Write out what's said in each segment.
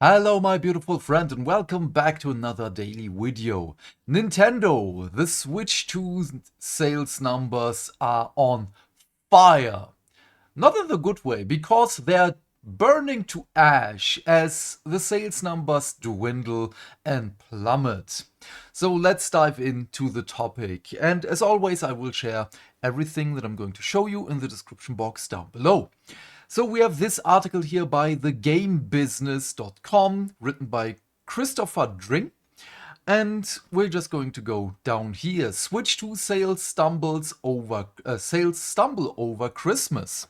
Hello my beautiful friend and welcome back to another daily video. Nintendo, the Switch 2 sales numbers are on fire. Not in the good way, because they're burning to ash as the sales numbers dwindle and plummet. So let's dive into the topic. And as always, I will share everything that I'm going to show you in the description box down below. So we have this article here by thegamebusiness.com, written by Christopher Dring. And we're just going to go down here. Switch 2 sales stumble over Christmas.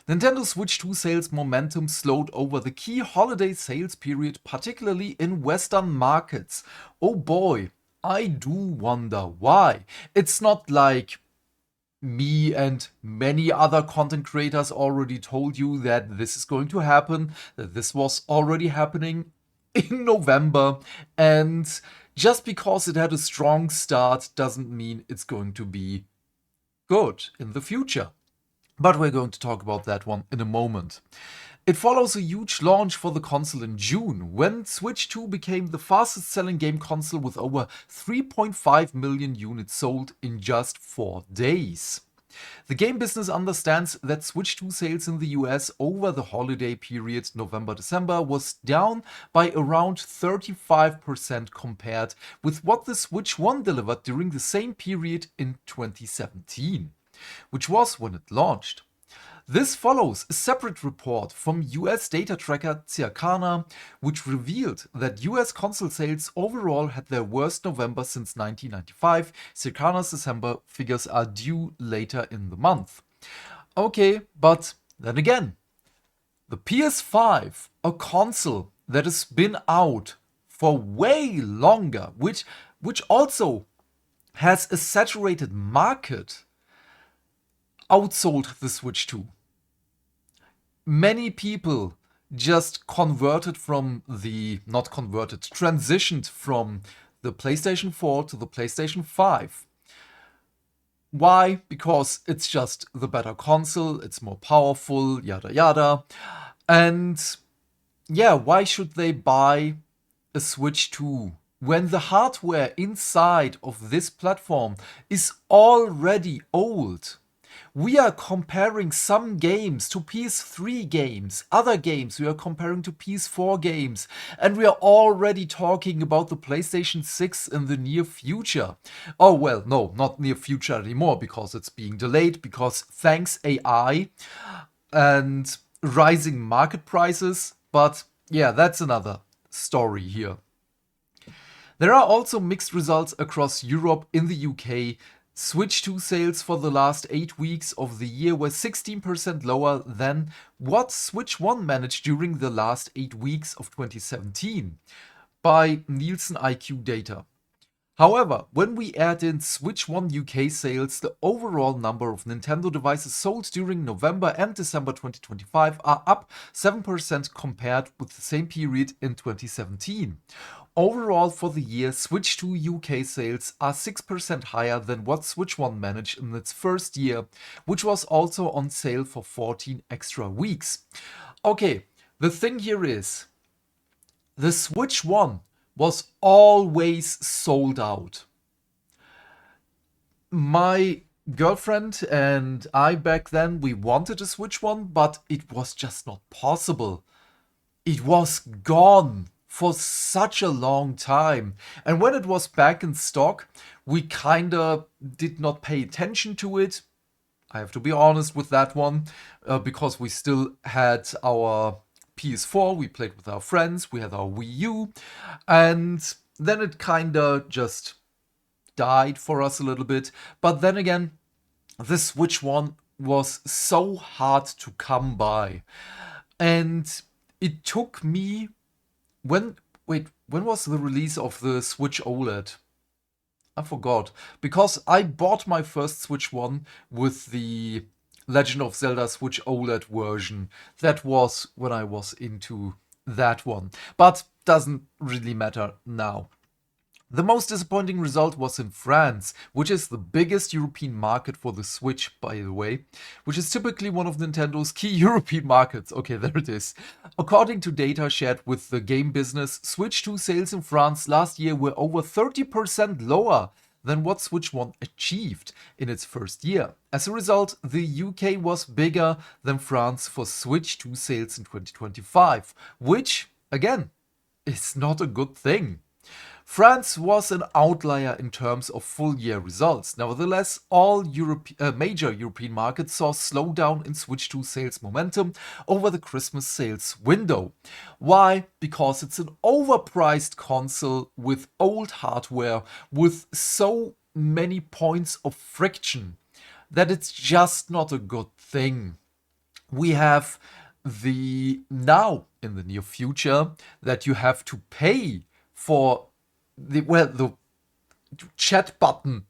Nintendo Switch 2 sales momentum slowed over the key holiday sales period, particularly in Western markets. Oh boy, I do wonder why. It's not like me and many other content creators already told you that this is going to happen, that this was already happening in November, and just because it had a strong start doesn't mean it's going to be good in the future. But we're going to talk about that one in a moment. It follows a huge launch for the console in June, when Switch 2 became the fastest selling game console with over 3.5 million units sold in just 4 days. The game business understands that Switch 2 sales in the US over the holiday period November-December was down by around 35% compared with what the Switch 1 delivered during the same period in 2017, which was when it launched. This follows a separate report from US data tracker Circana, which revealed that US console sales overall had their worst November since 1995. Circana's December figures are due later in the month. Okay, but then again, the PS5, a console that has been out for way longer, which also has a saturated market, outsold the Switch 2. Many people just transitioned from the PlayStation 4 to the PlayStation 5. Why? Because it's just the better console, it's more powerful, yada yada. And yeah, why should they buy a Switch 2 when the hardware inside of this platform is already old? We are comparing some games to PS3 games, other games we are comparing to PS4 games, and we are already talking about the PlayStation 6 in the near future. Oh well, no, not near future anymore, because it's being delayed, because thanks AI and rising market prices, but yeah, that's another story here. There are also mixed results across Europe. In the UK, Switch 2 sales for the last 8 weeks of the year were 16% lower than what Switch 1 managed during the last 8 weeks of 2017 by Nielsen IQ data. However, when we add in Switch 1 UK sales, the overall number of Nintendo devices sold during November and December 2025 are up 7% compared with the same period in 2017. Overall for the year, Switch 2 UK sales are 6% higher than what Switch 1 managed in its first year, which was also on sale for 14 extra weeks. Okay, the thing here is, the Switch 1 was always sold out. My girlfriend and I back then, we wanted a Switch 1, but it was just not possible. It was gone for such a long time. And when it was back in stock, we kinda did not pay attention to it. I have to be honest with that one, because we still had our PS4, we played with our friends, we had our Wii U, and then it kinda just died for us a little bit. But then again, the Switch 1 was so hard to come by. And it took me when was the release of the Switch OLED? I forgot. Because I bought my first Switch 1 with the Legend of Zelda Switch OLED version. That was when I was into that one. But doesn't really matter now. The most disappointing result was in France, which is the biggest European market for the Switch, by the way, which is typically one of Nintendo's key European markets. Okay, there it is. According to data shared with the game business, Switch 2 sales in France last year were over 30% lower than what Switch 1 achieved in its first year. As a result, the UK was bigger than France for Switch 2 sales in 2025, which, again, is not a good thing. France was an outlier in terms of full-year results. Nevertheless, all major European markets saw a slowdown in Switch 2 sales momentum over the Christmas sales window. Why? Because it's an overpriced console with old hardware with so many points of friction that it's just not a good thing. We have now in the near future that you have to pay for the chat button,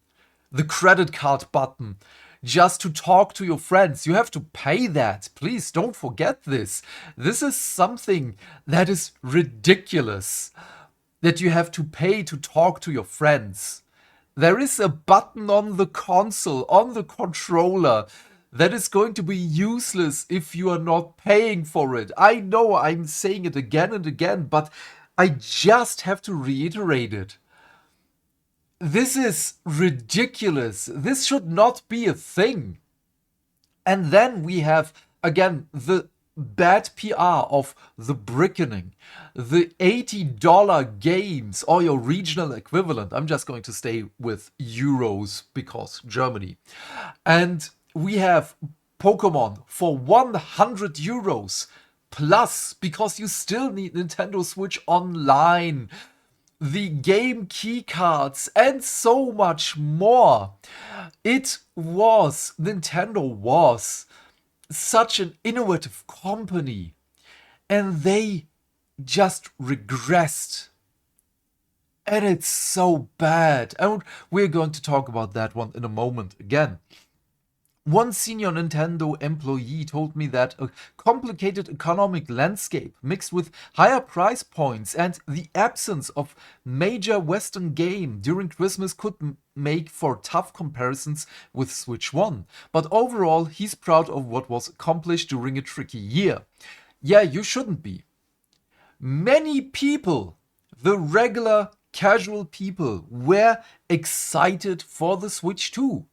the credit card button, just to talk to your friends. You have to pay that. Please don't forget this. This is something that is ridiculous, that you have to pay to talk to your friends. There is a button on the console, on the controller, that is going to be useless if you are not paying for it. I know I'm saying it again and again, but I just have to reiterate it. This is ridiculous. This should not be a thing. And then we have, again, the bad PR of the brickening, the $80 games, or your regional equivalent. I'm just going to stay with euros because Germany. And we have Pokemon for 100 euros. Plus, because you still need Nintendo Switch Online, the game keycards, and so much more. Nintendo was such an innovative company, and they just regressed. And it's so bad. And we're going to talk about that one in a moment again. One senior Nintendo employee told me that a complicated economic landscape mixed with higher price points and the absence of major Western game during Christmas could make for tough comparisons with Switch 1. But overall, he's proud of what was accomplished during a tricky year. Yeah, you shouldn't be. Many people, the regular casual people, were excited for the Switch 2.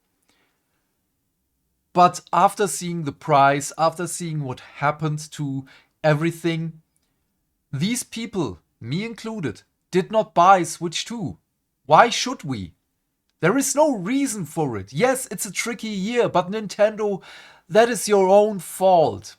But after seeing the price, after seeing what happened to everything, these people, me included, did not buy Switch 2. Why should we? There is no reason for it. Yes, it's a tricky year, but Nintendo, that is your own fault.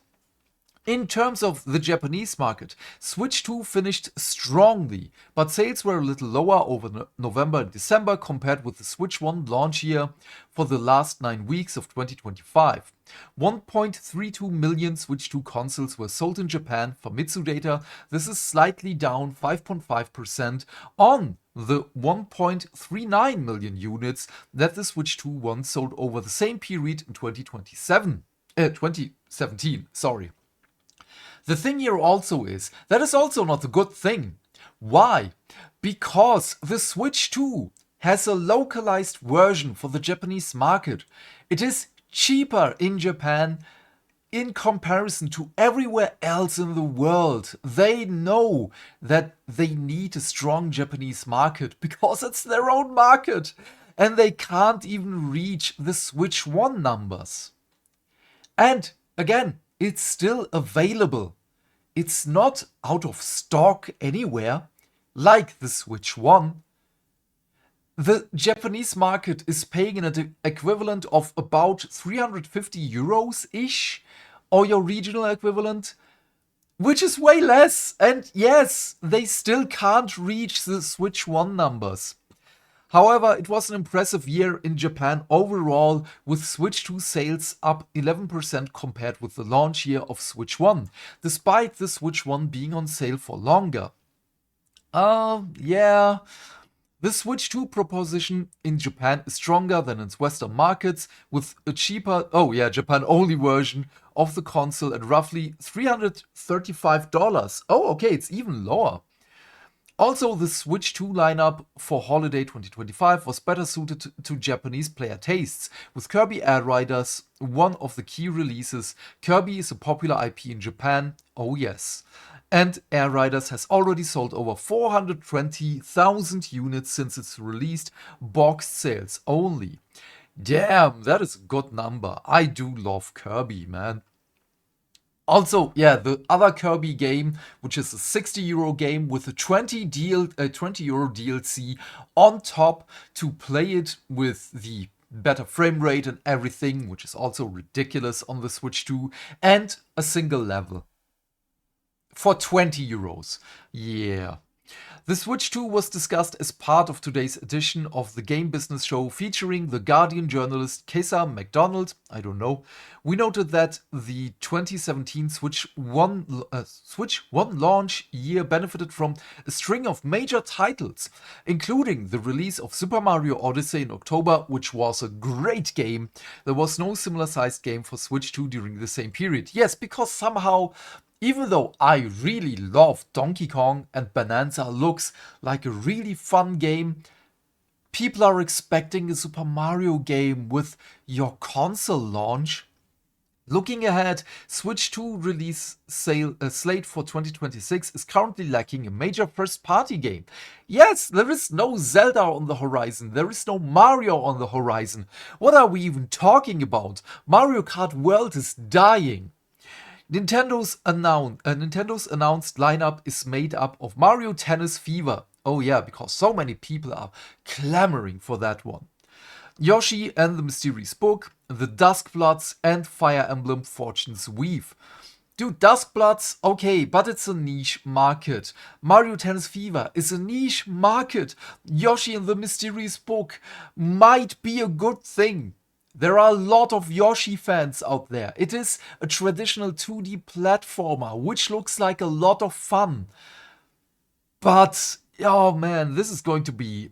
In terms of the Japanese market, Switch 2 finished strongly, but sales were a little lower over November and December compared with the Switch 1 launch year for the last 9 weeks of 2025. 1.32 million Switch 2 consoles were sold in Japan. For Famitsu data, this is slightly down 5.5% on the 1.39 million units that the Switch 2 1 sold over the same period in 2017. The thing here also is, that is also not a good thing. Why? Because the Switch 2 has a localized version for the Japanese market. It is cheaper in Japan in comparison to everywhere else in the world. They know that they need a strong Japanese market because it's their own market. And they can't even reach the Switch 1 numbers. And again, it's still available. It's not out of stock anywhere, like the Switch 1. The Japanese market is paying an equivalent of about 350 euros-ish, or your regional equivalent, which is way less. And yes, they still can't reach the Switch 1 numbers. However, it was an impressive year in Japan overall, with Switch 2 sales up 11% compared with the launch year of Switch 1, despite the Switch 1 being on sale for longer. Yeah. The Switch 2 proposition in Japan is stronger than in its Western markets, with a cheaper, Japan-only version of the console at roughly $335. Oh, okay, it's even lower. Also, the Switch 2 lineup for holiday 2025 was better suited to Japanese player tastes, with Kirby Air Riders one of the key releases. Kirby is a popular IP in Japan, oh yes. And Air Riders has already sold over 420,000 units since its released, boxed sales only. Damn, that is a good number. I do love Kirby, man. Also, yeah, the other Kirby game, which is a 60 euro game with a 20 euro DLC on top to play it with the better frame rate and everything, which is also ridiculous on the Switch 2, and a single level for 20 euros. Yeah. The Switch 2 was discussed as part of today's edition of the Game Business Show featuring The Guardian journalist Kesa MacDonald. I don't know. We noted that the 2017 Switch 1 launch year benefited from a string of major titles, including the release of Super Mario Odyssey in October, which was a great game. There was no similar sized game for Switch 2 during the same period. Yes, because somehow, even though I really love Donkey Kong and Bonanza looks like a really fun game, people are expecting a Super Mario game with your console launch. Looking ahead, Switch 2 release slate for 2026 is currently lacking a major first-party game. Yes, there is no Zelda on the horizon, there is no Mario on the horizon. What are we even talking about? Mario Kart World is dying. Nintendo's announced lineup is made up of Mario Tennis Fever. Oh yeah, because so many people are clamoring for that one. Yoshi and the Mysterious Book, The Duskbloods, and Fire Emblem Fortune's Weave. Dude, Duskbloods, okay, but it's a niche market. Mario Tennis Fever is a niche market. Yoshi and the Mysterious Book might be a good thing. There are a lot of Yoshi fans out there. It is a traditional 2D platformer, which looks like a lot of fun. But, oh man, this is going to be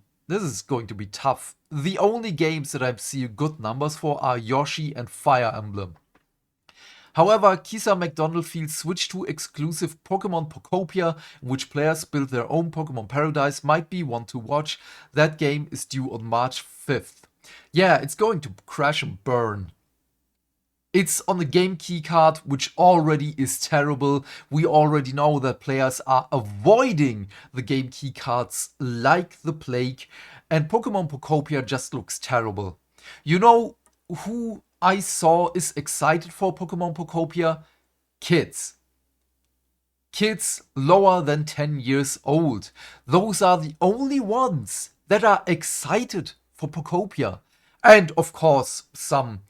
tough. The only games that I see good numbers for are Yoshi and Fire Emblem. However, Kisa MacDonald feels Switch 2 exclusive Pokemon Pokopia, in which players build their own Pokemon paradise, might be one to watch. That game is due on March 5th. Yeah, it's going to crash and burn. It's on the game keycard, which already is terrible. We already know that players are avoiding the game keycards like the plague, and Pokemon Pokopia just looks terrible. You know who I saw is excited for Pokemon Pokopia? Kids. Kids lower than 10 years old. Those are the only ones that are excited for Pokopia. And of course, some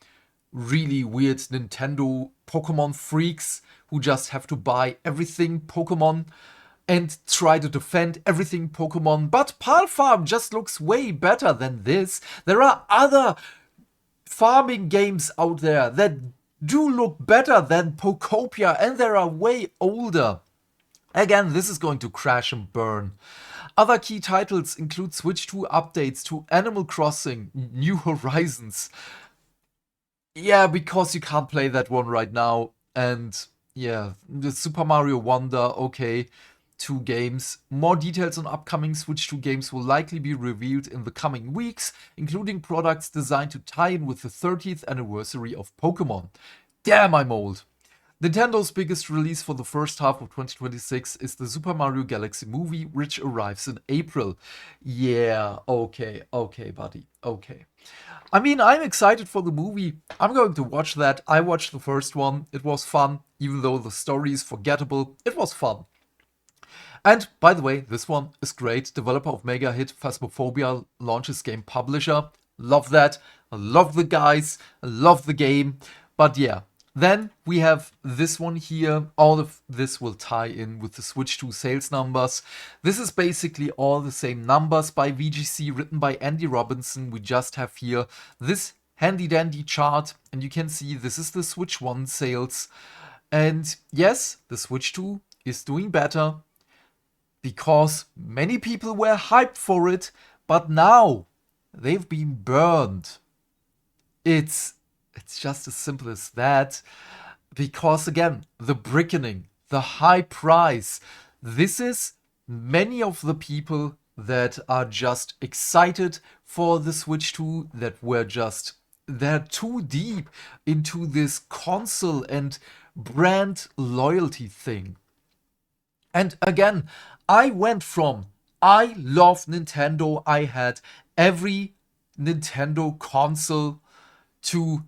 really weird Nintendo Pokemon freaks who just have to buy everything Pokemon and try to defend everything Pokemon. But Pal Farm just looks way better than this. There are other farming games out there that do look better than Pokopia, and they are way older. Again, this is going to crash and burn. Other key titles include Switch 2 updates to Animal Crossing New Horizons. Yeah, because you can't play that one right now. And yeah, the Super Mario Wonder, okay, 2 games. More details on upcoming Switch 2 games will likely be revealed in the coming weeks, including products designed to tie in with the 30th anniversary of Pokemon. Damn, I'm old. Nintendo's biggest release for the first half of 2026 is the Super Mario Galaxy movie, which arrives in April. Yeah, okay, buddy, okay. I mean, I'm excited for the movie. I'm going to watch that. I watched the first one. It was fun. Even though the story is forgettable, it was fun. And, by the way, this one is great. Developer of mega hit Phasmophobia launches game publisher. Love that. I love the guys. I love the game. But yeah. Then we have this one here. All of this will tie in with the Switch 2 sales numbers. This is basically all the same numbers by VGC, written by Andy Robinson. We just have here this handy dandy chart, and you can see this is the Switch 1 sales. And yes, the Switch 2 is doing better because many people were hyped for it, but now they've been burned. It's just as simple as that. Because again, the brickening, the high price, this is many of the people that are just excited for the Switch 2, they're too deep into this console and brand loyalty thing. And again, I went from I love Nintendo, I had every Nintendo console, to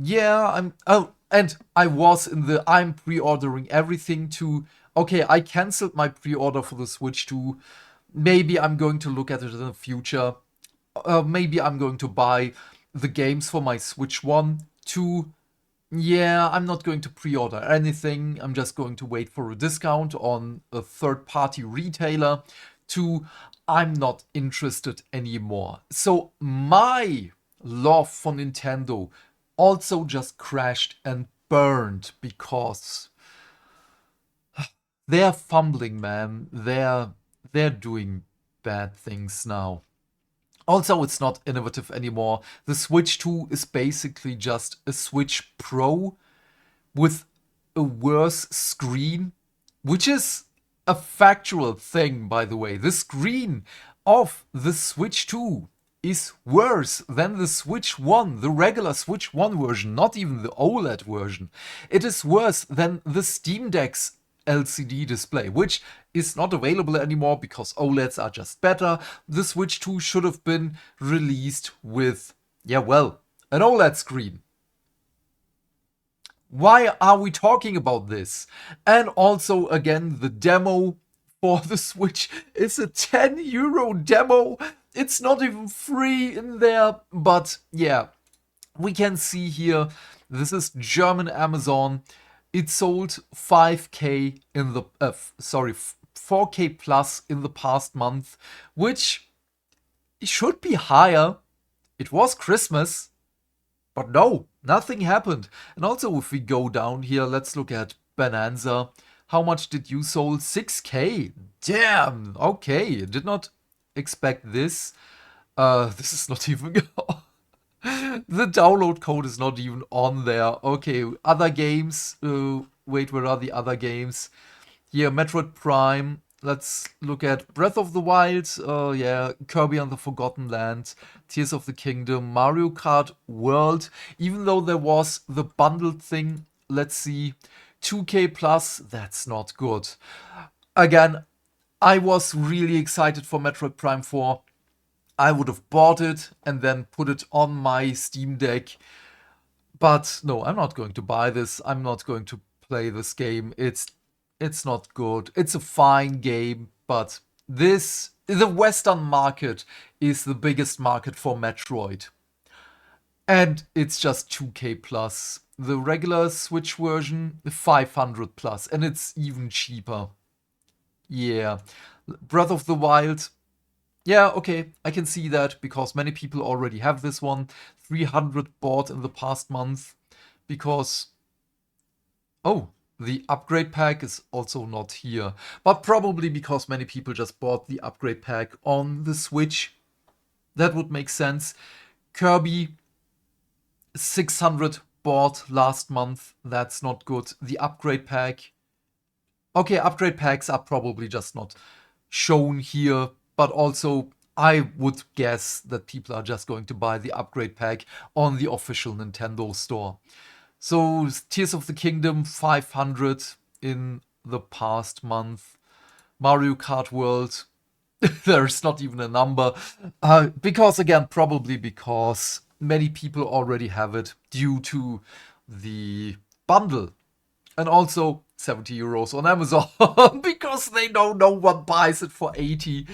and I was in the I'm pre-ordering everything, to okay, I canceled my pre-order for the Switch 2. Maybe I'm going to look at it in the future. Maybe I'm going to buy the games for my Switch 1, to yeah, I'm not going to pre-order anything. I'm just going to wait for a discount on a third-party retailer, to I'm not interested anymore. So my love for Nintendo also just crashed and burned because they're fumbling, man. They're doing bad things now. Also, it's not innovative anymore. The Switch 2 is basically just a Switch Pro with a worse screen, which is a factual thing, by the way. The screen of the Switch 2 is worse than the Switch 1, the regular Switch 1 version, not even the OLED version. It is worse than the Steam Deck's LCD display, which is not available anymore because OLEDs are just better. The Switch 2 should have been released with, an OLED screen. Why are we talking about this? And also, again, the demo for the Switch is a €10 demo. It's not even free in there, but yeah, we can see here, this is German Amazon. It sold 5K in the, 4K plus in the past month, which should be higher. It was Christmas, but no, nothing happened. And also, if we go down here, let's look at Bonanza. How much did you sold? 6K. Damn. Okay, did not expect this. This is not even... The download code is not even on there. Okay, other games. Wait, where are the other games? Here, Metroid Prime. Let's look at Breath of the Wild. Kirby and the Forgotten Land. Tears of the Kingdom. Mario Kart World. Even though there was the bundled thing. Let's see. 2K plus. That's not good. Again, I was really excited for Metroid Prime 4. I would have bought it and then put it on my Steam Deck. But no, I'm not going to buy this. I'm not going to play this game. It's not good. It's a fine game, but the Western market is the biggest market for Metroid. And it's just 2K plus. The regular Switch version, 500 plus. And it's even cheaper. Yeah. Breath of the Wild. Yeah, okay, I can see that because many people already have this one. 300 bought in the past month because, oh, the upgrade pack is also not here. But probably because many people just bought the upgrade pack on the Switch. That would make sense. Kirby, 600 bought last month. That's not good. The upgrade pack. Okay, upgrade packs are probably just not shown here. But also, I would guess that people are just going to buy the upgrade pack on the official Nintendo store. So, Tears of the Kingdom, 500 in the past month. Mario Kart World, there's not even a number. Probably because many people already have it due to the bundle. And also, €70 on Amazon because they know no one buys it for 80.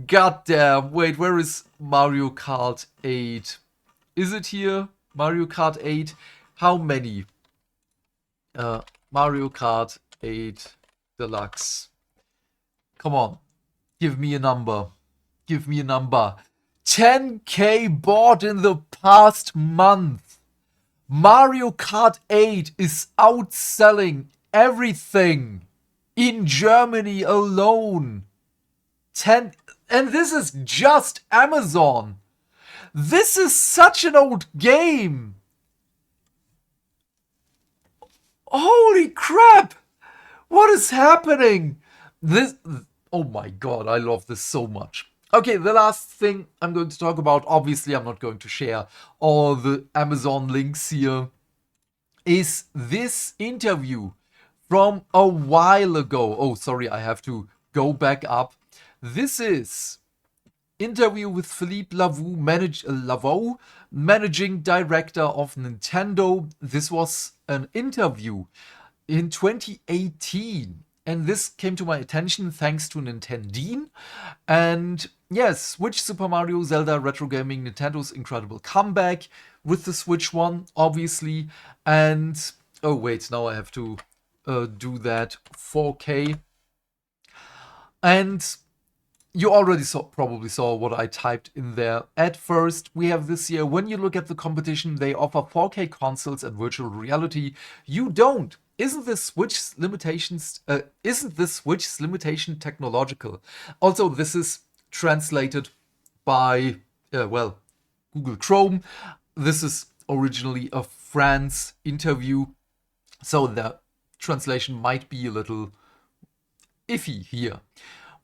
God damn. Wait, where is Mario Kart 8? Is it here? Mario Kart 8? How many? Mario Kart 8 Deluxe. Come on. Give me a number. Give me a number. 10K bought in the past month. Mario Kart 8 is outselling everything in Germany alone. And this is just Amazon. This is such an old game. Holy crap. What is happening? Oh my god, I love this so much. Okay, the last thing I'm going to talk about, obviously I'm not going to share all the Amazon links here, is this interview from a while ago. Oh, sorry, I have to go back up. This is interview with Philippe Laveau, managing director of Nintendo. This was an interview in 2018. And this came to my attention thanks to Nintendine. And yes, Switch, Super Mario, Zelda, retro gaming, Nintendo's incredible comeback with the Switch one, obviously. And oh wait, now I have to do that 4K. And you already probably saw what I typed in there. At first, we have this year, when you look at the competition, they offer 4K consoles and virtual reality. You don't. Isn't this Switch's limitation technological? Also, this is translated by, well, Google Chrome. This is originally a France interview, so the translation might be a little iffy here.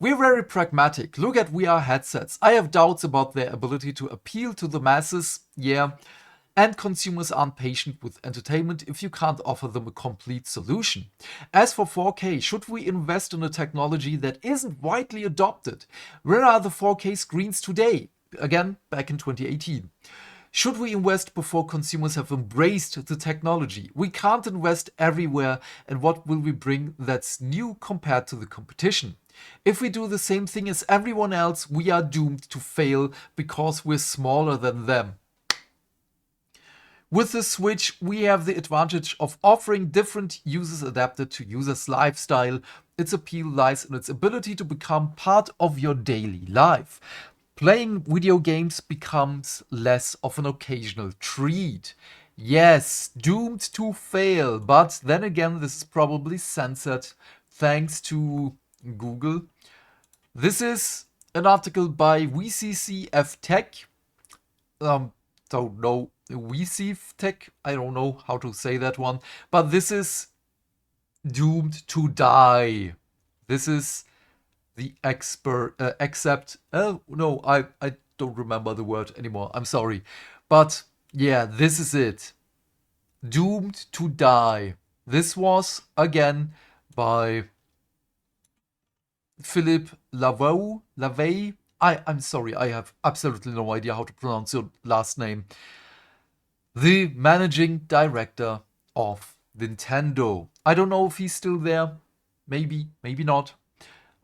We're very pragmatic. Look at VR headsets. I have doubts about their ability to appeal to the masses, yeah, and consumers aren't patient with entertainment if you can't offer them a complete solution. As for 4K, should we invest in a technology that isn't widely adopted? Where are the 4K screens today? Again, back in 2018. Should we invest before consumers have embraced the technology? We can't invest everywhere, and what will we bring that's new compared to the competition? If we do the same thing as everyone else, we are doomed to fail because we're smaller than them. With the Switch, we have the advantage of offering different uses adapted to users' lifestyle. Its appeal lies in its ability to become part of your daily life. Playing video games becomes less of an occasional treat. Yes, doomed to fail, but then again, this is probably censored thanks to Google. This is an article by VCCF Tech. Don't know VCF Tech. I don't know how to say that one. But this is doomed to die. This is the no, I don't remember the word anymore. I'm sorry. But yeah, this is it. Doomed to die. This was again by Philippe Laveau. I'm sorry, I have absolutely no idea how to pronounce your last name. The managing director of Nintendo. I don't know if he's still there. Maybe, maybe not.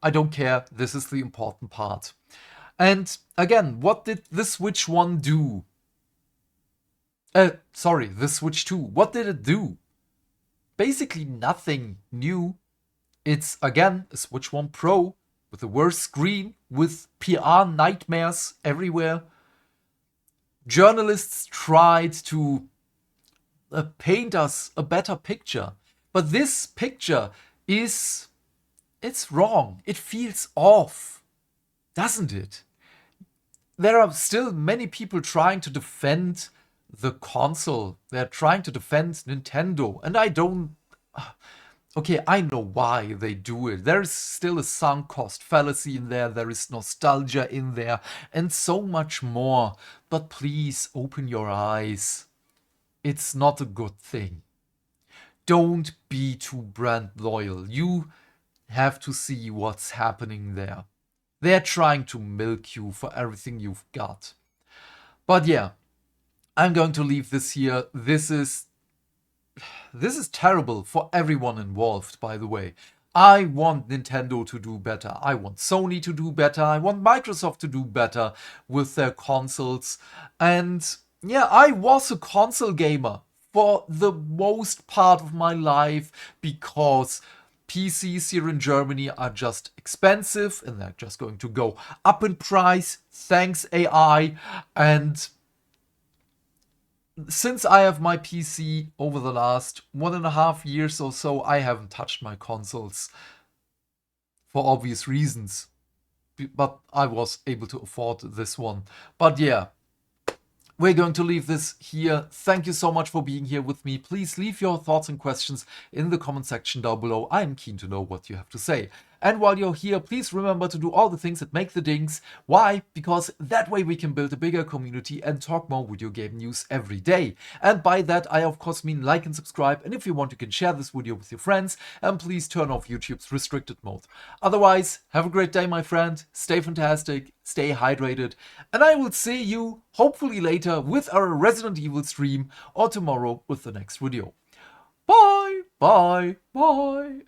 I don't care. This is the important part. And again, what did the Switch 1 do? The Switch 2. What did it do? Basically nothing new. It's, again, a Switch 1 Pro with a worse screen, with PR nightmares everywhere. Journalists tried to paint us a better picture. But this picture it's wrong. It feels off, doesn't it? There are still many people trying to defend the console. They're trying to defend Nintendo. And I don't... Okay, I know why they do it. There is still a sunk cost fallacy in there. There is nostalgia in there. And so much more. But please open your eyes. It's not a good thing. Don't be too brand loyal. You have to see what's happening there. They're trying to milk you for everything you've got. But yeah, I'm going to leave this here. This is terrible for everyone involved, by the way. I want Nintendo to do better. I want Sony to do better. I want Microsoft to do better with their consoles. And yeah, I was a console gamer for the most part of my life because PCs here in Germany are just expensive and they're just going to go up in price, thanks AI. And since I have my PC over the last 1.5 years or so, I haven't touched my consoles for obvious reasons. But I was able to afford this one. But yeah, we're going to leave this here. Thank you so much for being here with me. Please leave your thoughts and questions in the comment section down below. I'm keen to know what you have to say. And while you're here, please remember to do all the things that make the dings. Why? Because that way we can build a bigger community and talk more video game news every day. And by that, I of course mean like and subscribe. And if you want, you can share this video with your friends. And please turn off YouTube's restricted mode. Otherwise, have a great day, my friend. Stay fantastic, stay hydrated. And I will see you hopefully later with our Resident Evil stream or tomorrow with the next video. Bye, bye, bye.